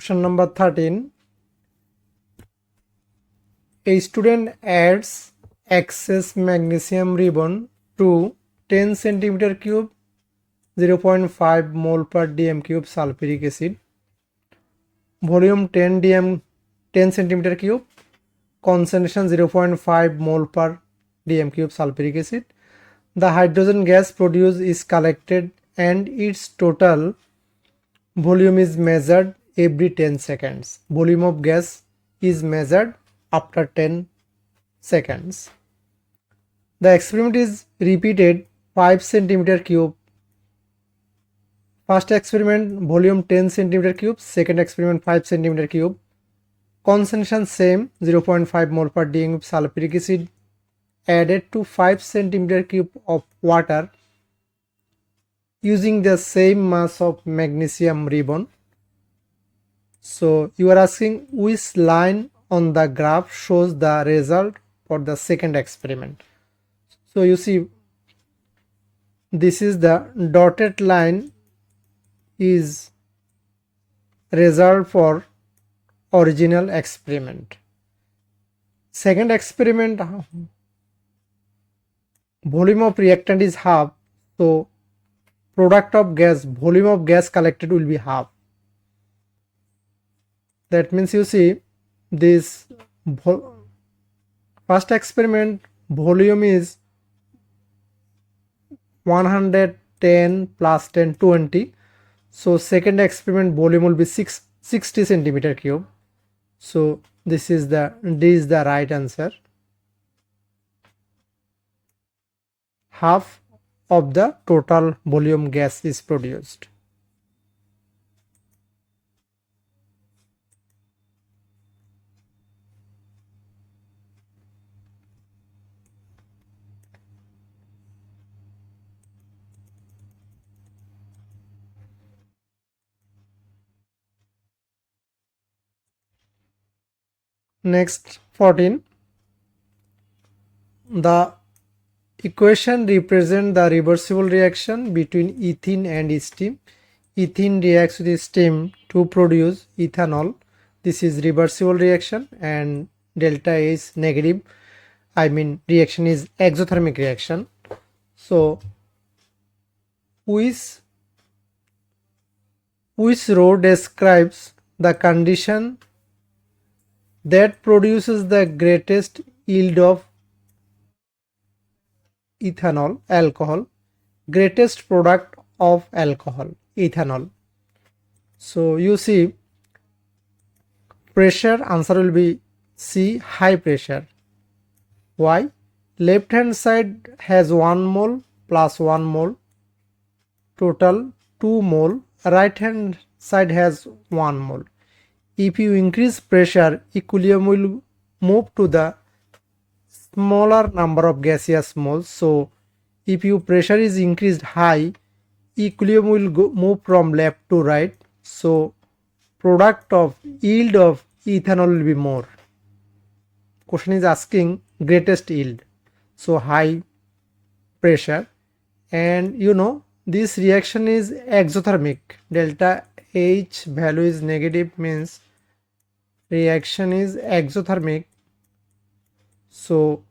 Question number 13. A student adds excess magnesium ribbon to 10 centimeter cube 0.5 mole per dm cube sulfuric acid, volume 10 centimeter cube, concentration 0.5 mole per dm cube sulfuric acid. The hydrogen gas produced is collected and its total volume is measured every 10 seconds. Volume of gas is measured after 10 seconds. The experiment is repeated 5 centimeter cube. First experiment volume 10 centimeter cube, second experiment 5 centimeter cube. Concentration same 0.5 mole per dm cube sulfuric acid added to 5 centimeter cube of water using the same mass of magnesium ribbon. So you are asking which line on the graph shows the result for the second experiment. So you see, this is the dotted line is result for original experiment. Second experiment, volume of reactant is half, so product of gas, volume of gas collected will be half. That means you see this first experiment volume is 110 plus 10 20. So second experiment volume will be 60 centimeter cube. So this is the right answer. Half of the total volume gas is produced. Next 14. The equation represents the reversible reaction between ethene and steam. Ethene reacts with steam to produce ethanol. This is reversible reaction and delta is negative. I mean reaction is exothermic reaction. So which row describes the condition that produces the greatest yield of ethanol, alcohol, greatest product of alcohol, ethanol? So you see, pressure, answer will be C, high pressure. Why? Left hand side has 1 mole plus 1 mole, total 2 mole. Right hand side has 1 mole. If you increase pressure, equilibrium will move to the smaller number of gaseous moles. So if your pressure is increased high, equilibrium will move from left to right. So product of yield of ethanol will be more. Question is asking greatest yield. So high pressure, and you know this reaction is exothermic. Delta H value is negative, means reaction is exothermic. So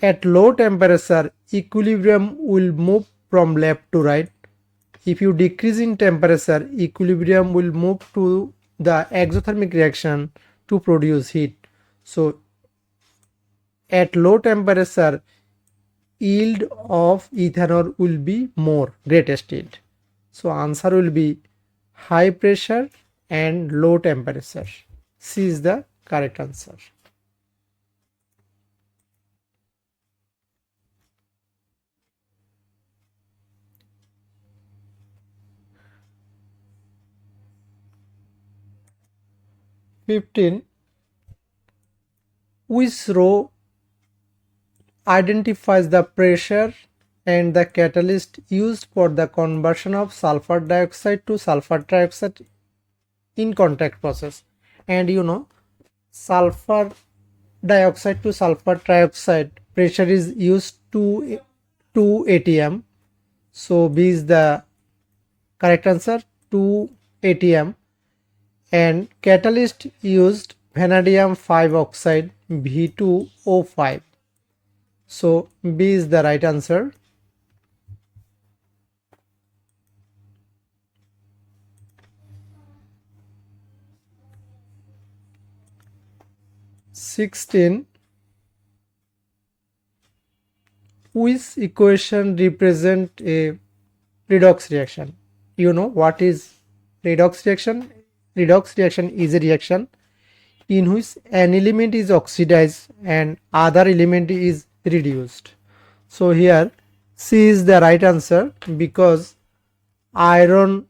at low temperature, equilibrium will move from left to right. If you decrease in temperature, equilibrium will move to the exothermic reaction to produce heat. So at low temperature, yield of ethanol will be more, greatest yield. So answer will be high pressure and low temperature. C is the correct answer. Which row identifies the pressure and the catalyst used for the conversion of sulfur dioxide to sulfur trioxide in contact process? And you know, sulfur dioxide to sulfur trioxide pressure is used to 2 atm. So B is the correct answer, 2 ATM, and catalyst used vanadium 5 oxide V2O5. So B is the right answer. 16. Which equation represent a redox reaction? You know what is redox reaction? Redox reaction is a reaction in which an element is oxidized and other element is reduced. So here C is the right answer because iron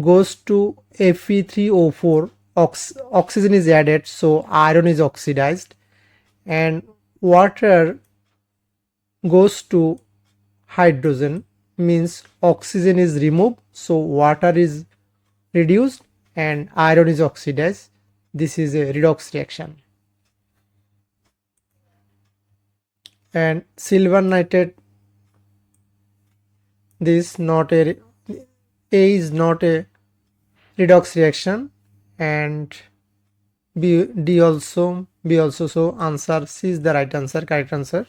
goes to Fe3O4, oxygen is added, so iron is oxidized, and water goes to hydrogen, means oxygen is removed, so water is reduced and iron is oxidized. This is a redox reaction. And silver nitrate, this not A is not a redox reaction, and B also, so answer C is the right answer, correct answer.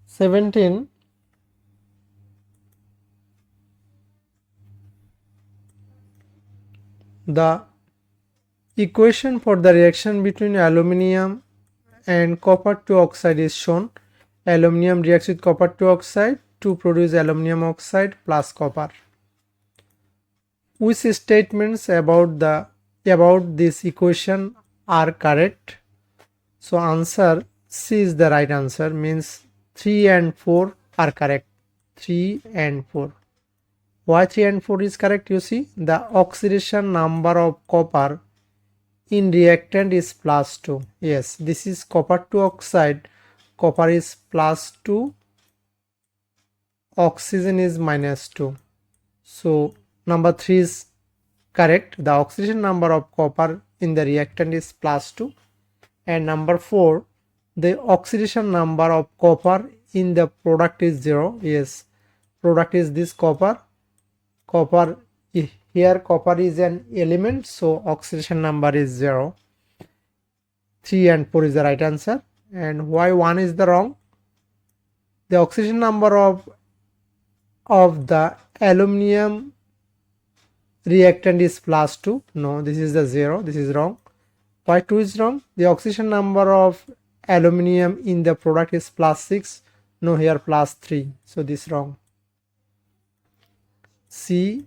17. The equation for the reaction between aluminium and copper 2 oxide is shown. Aluminium reacts with copper 2 oxide to produce aluminium oxide plus copper. Which statements about this equation are correct? So answer C is the right answer, means 3 and 4 are correct. 3 and 4. Why 3 and 4 is correct? You see, the oxidation number of copper in reactant is +2. Yes, this is copper 2 oxide. Copper is +2, oxygen is -2. So number 3 is correct. The oxidation number of copper in the reactant is +2. And number 4, the oxidation number of copper in the product is 0. Yes, product is this copper. Here copper is an element, so oxidation number is 0. 3 and 4 is the right answer. And why 1 is the wrong? The oxidation number of the aluminum reactant is +2. No, this is the 0. This is wrong. Why 2 is wrong? The oxidation number of aluminum in the product is +6. No, here +3. So this is wrong. C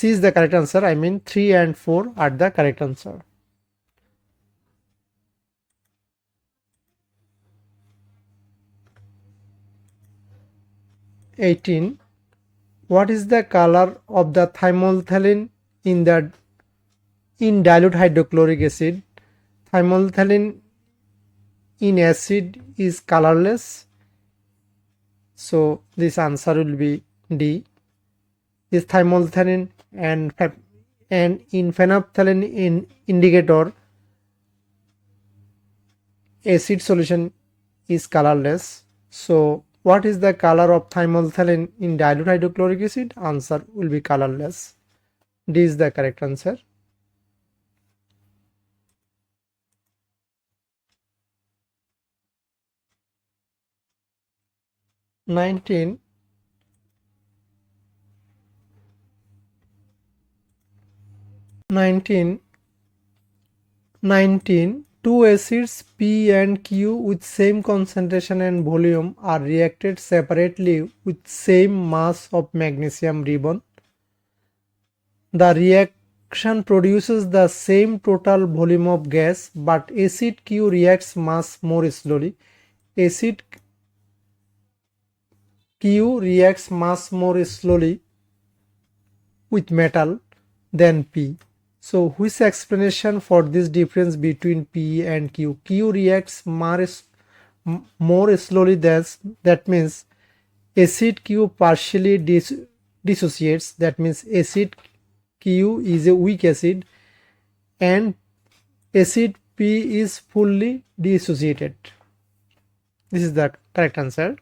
is the correct answer. I mean 3 and 4 are the correct answer. 18. What is the color of the thymolphthalein in dilute hydrochloric acid? Thymolphthalein in acid is colorless, so this answer will be D. This thymolphthalein and in phenolphthalein indicator acid solution is colorless. So what is the color of thymolphthalein in dilute hydrochloric acid? Answer will be colorless. D is the correct answer. 19. Two acids P and Q with same concentration and volume are reacted separately with same mass of magnesium ribbon. The reaction produces the same total volume of gas, but acid Q reacts much more slowly. Acid Q reacts much more slowly with metal than P. So which explanation for this difference between P and Q? Q reacts more slowly, that means acid Q partially dissociates, that means acid Q is a weak acid and acid P is fully dissociated. This is the correct answer.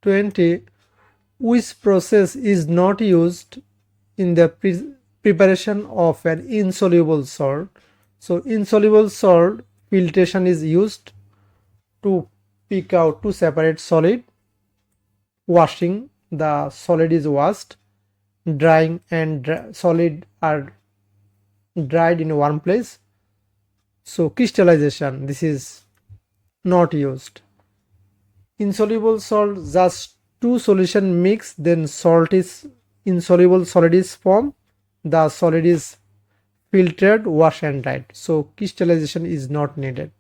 20. Which process is not used in the preparation of an insoluble salt? So insoluble salt filtration is used to pick out, to separate solid. Washing, the solid is washed. Drying and solid are dried in one place. So crystallization, this is not used. Insoluble salt, just two solution mix, then salt is insoluble solid is formed. The solid is filtered, washed and dried. So crystallization is not needed.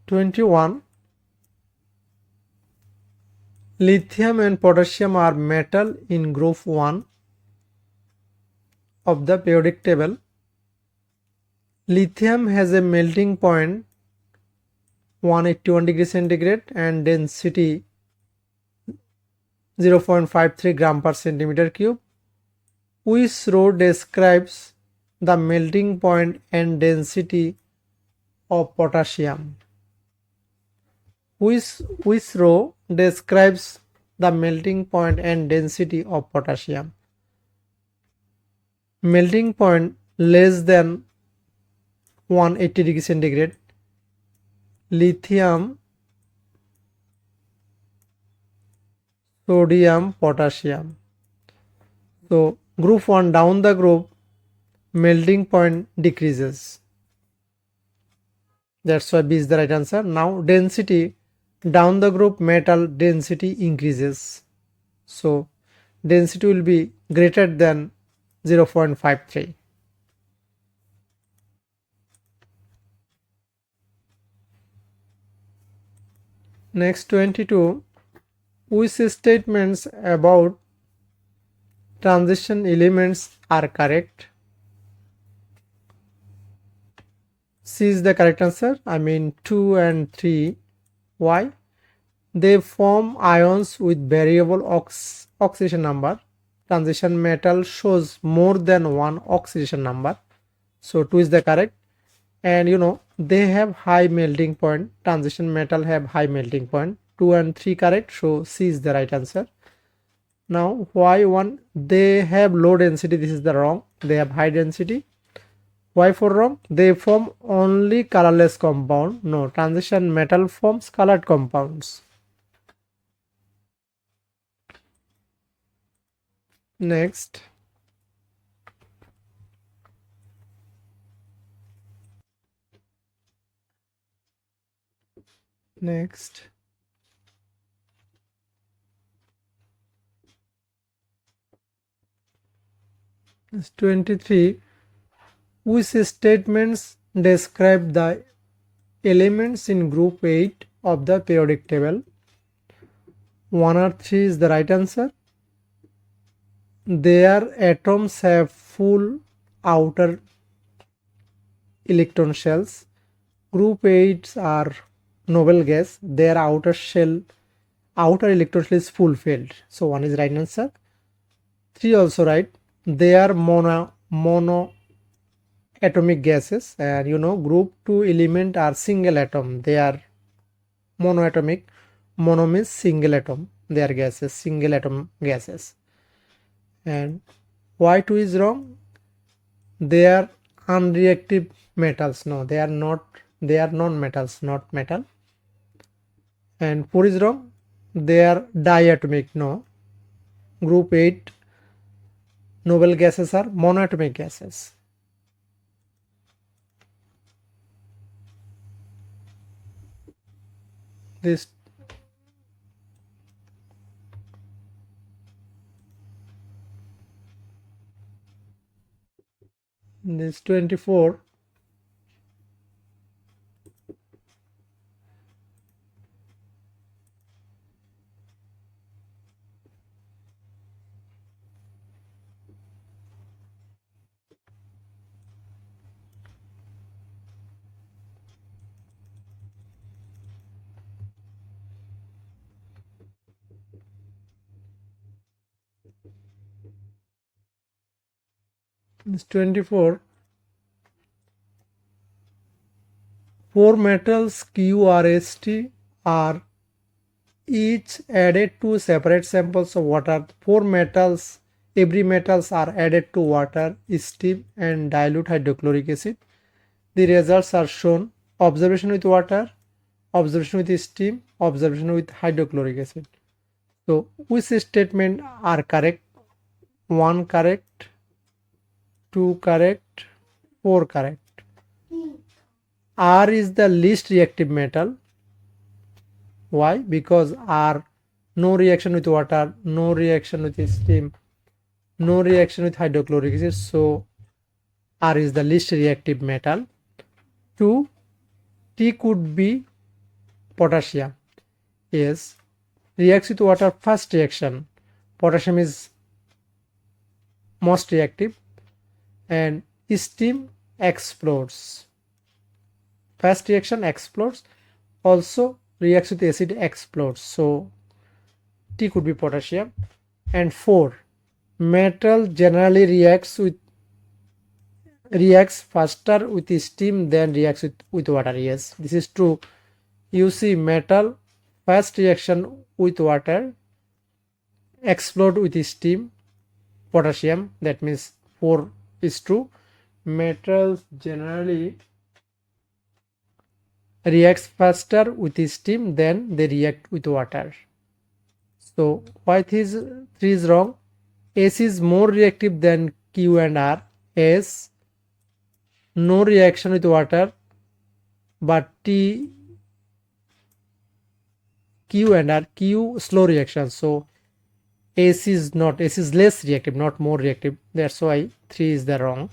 21. Lithium and potassium are metal in group 1 of the periodic table. Lithium has a melting point 181 degrees centigrade and density 0.53 gram per centimeter cube. Which row describes the melting point and density of potassium? Which row describes the melting point and density of potassium? Melting point less than 180 degrees centigrade. Lithium, sodium, potassium. So group 1 down the group, melting point decreases. That's why B is the right answer. Now density, down the group metal density increases. So density will be greater than 0.53. Next 22. Which statements about transition elements are correct? C is the correct answer. I mean 2 and 3. Why? They form ions with variable oxidation number. Transition metal shows more than one oxidation number. So 2 is the correct. And they have high melting point. Transition metal have high melting point. 2 and 3 correct. So C is the right answer. Now why 1? They have low density. This is the wrong. They have high density. Why for wrong? They form only colorless compound. No, transition metal forms colored compounds. Next. Next. It's 23. Which statements describe the elements in group 8 of the periodic table? 1 or 3 is the right answer. Their atoms have full outer electron shells. Group 8s are noble gas. Their outer electron shell is full filled. So 1 is right answer. 3 also right. They are monoatomic gases, and group 2 element are single atom. They are monoatomic. Mono means single atom. They are gases, single atom gases. And why 2 is wrong? They are unreactive metals. No, they are not. They are non-metals, not metal. And 4 is wrong. They are diatomic. No. Group 8 noble gases are monoatomic gases. This 24. 24. Four metals QRST are each added to separate samples of water. Four metals, every metals are added to water, steam and dilute hydrochloric acid. The results are shown: observation with water, observation with steam, observation with hydrochloric acid. So which statement are correct? 1 correct, 2 correct, 4 correct. R is the least reactive metal. Why? Because R, no reaction with water, no reaction with steam, no reaction with hydrochloric acid, so R is the least reactive metal. 2. T could be potassium. Yes, reacts with water, first reaction, potassium is most reactive, and steam explodes. First reaction explodes, also reacts with acid explodes, so T could be potassium. And 4. Metal generally reacts faster with steam than reacts with water. Yes, this is true. You see, metal first reaction with water, explode with steam, potassium, that means 4 is true. Metals generally reacts faster with steam than they react with water. So why 3 is wrong? S is more reactive than Q and R. S, no reaction with water, but T, Q and R, Q slow reaction. So S is less reactive, not more reactive. That's why 3 is the wrong.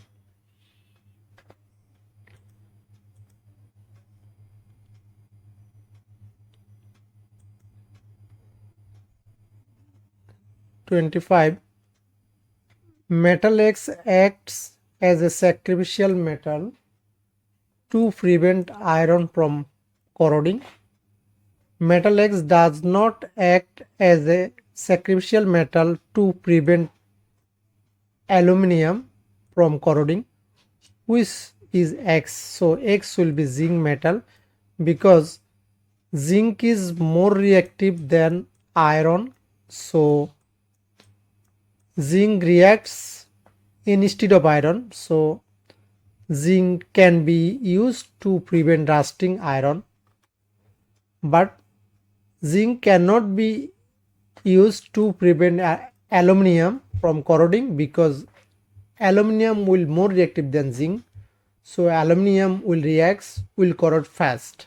(25) Metal X acts as a sacrificial metal to prevent iron from corroding. Metal X does not act as a sacrificial metal to prevent aluminium from corroding. Which is X? So X will be zinc metal, because zinc is more reactive than iron, so zinc reacts instead of iron, so zinc can be used to prevent rusting iron. But zinc cannot be used to prevent aluminium from corroding, because aluminium will more reactive than zinc, so aluminium will corrode fast.